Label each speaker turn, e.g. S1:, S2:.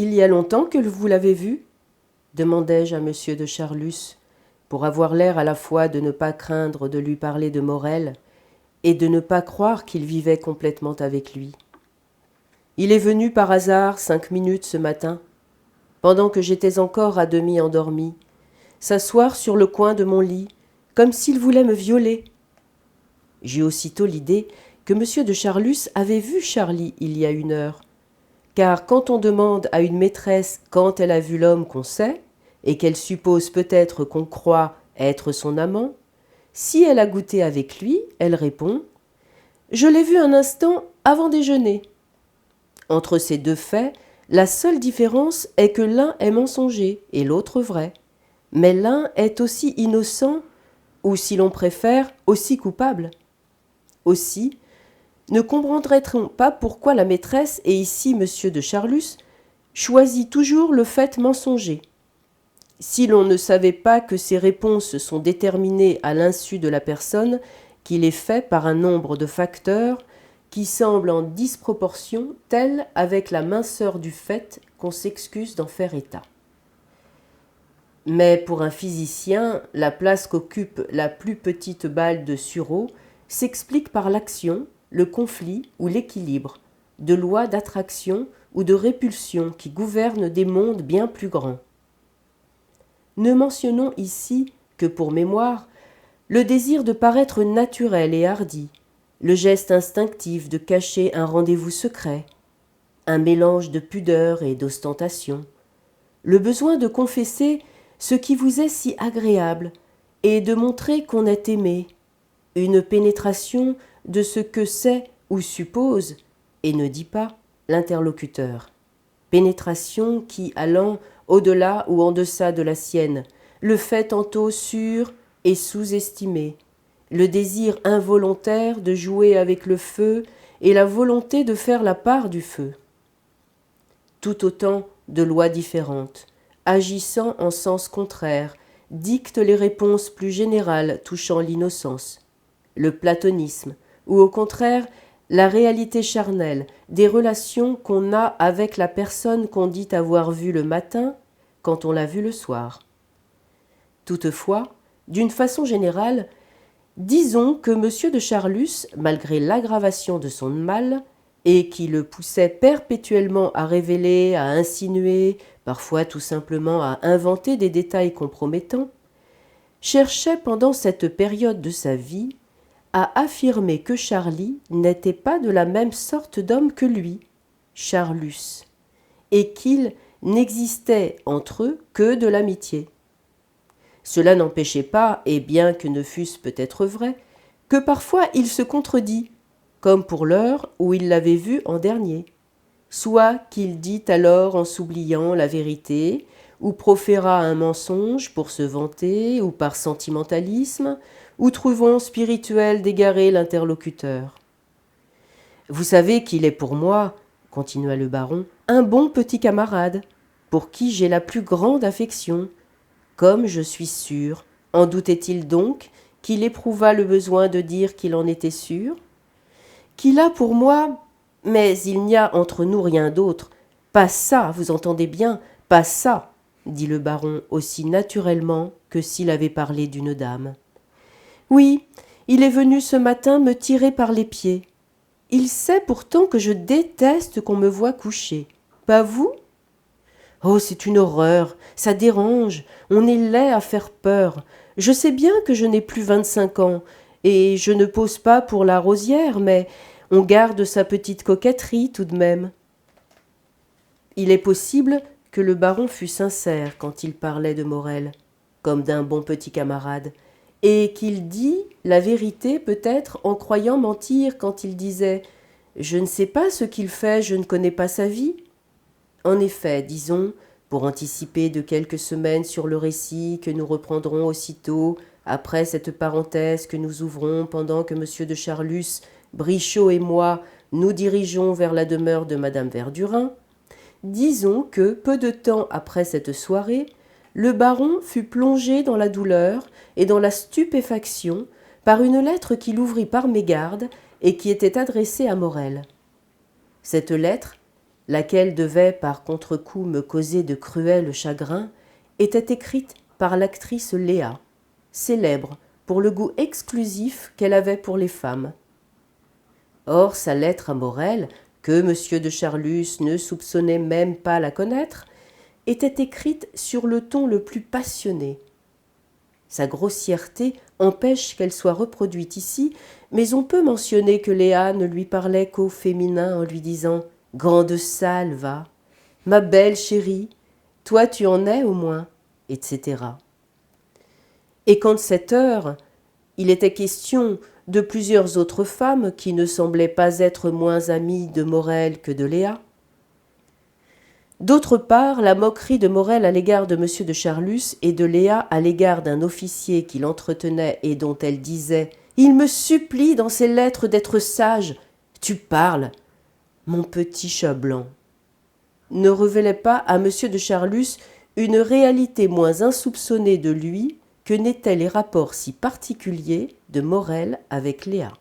S1: il y a longtemps que vous l'avez vu ?» demandai-je à monsieur de Charlus, pour avoir l'air à la fois de ne pas craindre de lui parler de Morel et de ne pas croire qu'il vivait complètement avec lui. « Il est venu par hasard 5 minutes ce matin, pendant que j'étais encore à demi endormi, s'asseoir sur le coin de mon lit, comme s'il voulait me violer. » J'eus aussitôt l'idée que monsieur de Charlus avait vu Charlie il y a 1 heure, car quand on demande à une maîtresse quand elle a vu l'homme qu'on sait, et qu'elle suppose peut-être qu'on croit être son amant, si elle a goûté avec lui, elle répond « Je l'ai vu un instant avant déjeuner ». Entre ces 2 faits, la seule différence est que l'un est mensonger et l'autre vrai, mais l'un est aussi innocent, ou si l'on préfère, aussi coupable. Aussi, ne comprendrait-on pas pourquoi la maîtresse, et ici monsieur de Charlus, choisit toujours le fait mensonger. Si l'on ne savait pas que ces réponses sont déterminées à l'insu de la personne qui les fait par un nombre de facteurs qui semblent en disproportion telle avec la minceur du fait qu'on s'excuse d'en faire état. Mais pour un physicien, la place qu'occupe la plus petite balle de sureau s'explique par l'action, le conflit ou l'équilibre, de lois d'attraction ou de répulsion qui gouvernent des mondes bien plus grands. Ne mentionnons ici que pour mémoire le désir de paraître naturel et hardi, le geste instinctif de cacher un rendez-vous secret, un mélange de pudeur et d'ostentation, le besoin de confesser ce qui vous est si agréable et de montrer qu'on est aimé, une pénétration de ce que sait ou suppose, et ne dit pas, l'interlocuteur. Pénétration qui, allant au-delà ou en deçà de la sienne, le fait tantôt sur et sous-estimé, le désir involontaire de jouer avec le feu et la volonté de faire la part du feu. Tout autant de lois différentes, agissant en sens contraire, dictent les réponses plus générales touchant l'innocence, le platonisme, ou au contraire la réalité charnelle des relations qu'on a avec la personne qu'on dit avoir vue le matin quand on l'a vue le soir. Toutefois, d'une façon générale, disons que monsieur de Charlus, malgré l'aggravation de son mal, et qui le poussait perpétuellement à révéler, à insinuer, parfois tout simplement à inventer des détails compromettants, cherchait pendant cette période de sa vie à affirmer que Charlie n'était pas de la même sorte d'homme que lui, Charlus, et qu'il n'existait entre eux que de l'amitié. Cela n'empêchait pas, et bien que ne fût-ce peut-être vrai, que parfois il se contredit, comme pour l'heure où il l'avait vu en dernier, soit qu'il dit alors en s'oubliant la vérité, ou proféra un mensonge pour se vanter, ou par sentimentalisme, ou trouvant spirituel d'égarer l'interlocuteur. « Vous savez qu'il est pour moi, continua le baron, un bon petit camarade, pour qui j'ai la plus grande affection, comme je suis sûr, en doutait-il donc, qu'il éprouvât le besoin de dire qu'il en était sûr, qu'il a pour moi, mais il n'y a entre nous rien d'autre, pas ça, vous entendez bien, pas ça, dit le baron aussi naturellement que s'il avait parlé d'une dame. Oui, il est venu ce matin me tirer par les pieds. Il sait pourtant que je déteste qu'on me voie coucher. Pas vous ? Oh, c'est une horreur, ça dérange, on est laid à faire peur. Je sais bien que je n'ai plus 25 ans, et je ne pose pas pour la rosière, mais on garde sa petite coquetterie tout de même. Il est possible que le baron fût sincère quand il parlait de Morel, comme d'un bon petit camarade, et qu'il dit la vérité peut-être en croyant mentir quand il disait « Je ne sais pas ce qu'il fait, je ne connais pas sa vie ». En effet, disons, pour anticiper de quelques semaines sur le récit que nous reprendrons aussitôt après cette parenthèse que nous ouvrons pendant que M. de Charlus, Brichot et moi nous dirigeons vers la demeure de Madame Verdurin, disons que, peu de temps après cette soirée, le baron fut plongé dans la douleur et dans la stupéfaction par une lettre qu'il ouvrit par mégarde et qui était adressée à Morel. Cette lettre, laquelle devait par contre-coup me causer de cruels chagrins, était écrite par l'actrice Léa, célèbre pour le goût exclusif qu'elle avait pour les femmes. Or, sa lettre à Morel, que M. de Charlus ne soupçonnait même pas la connaître, était écrite sur le ton le plus passionné. Sa grossièreté empêche qu'elle soit reproduite ici, mais on peut mentionner que Léa ne lui parlait qu'au féminin en lui disant « Grande salle, va, ma belle chérie, toi tu en es au moins », etc. Et quand cette heure, il était question de plusieurs autres femmes qui ne semblaient pas être moins amies de Morel que de Léa. D'autre part, la moquerie de Morel à l'égard de M. de Charlus et de Léa à l'égard d'un officier qui l'entretenait et dont elle disait « Il me supplie dans ses lettres d'être sage. Tu parles, mon petit chat blanc », ne révélait pas à M. de Charlus une réalité moins insoupçonnée de lui que n'étaient les rapports si particuliers de Morel avec Léa.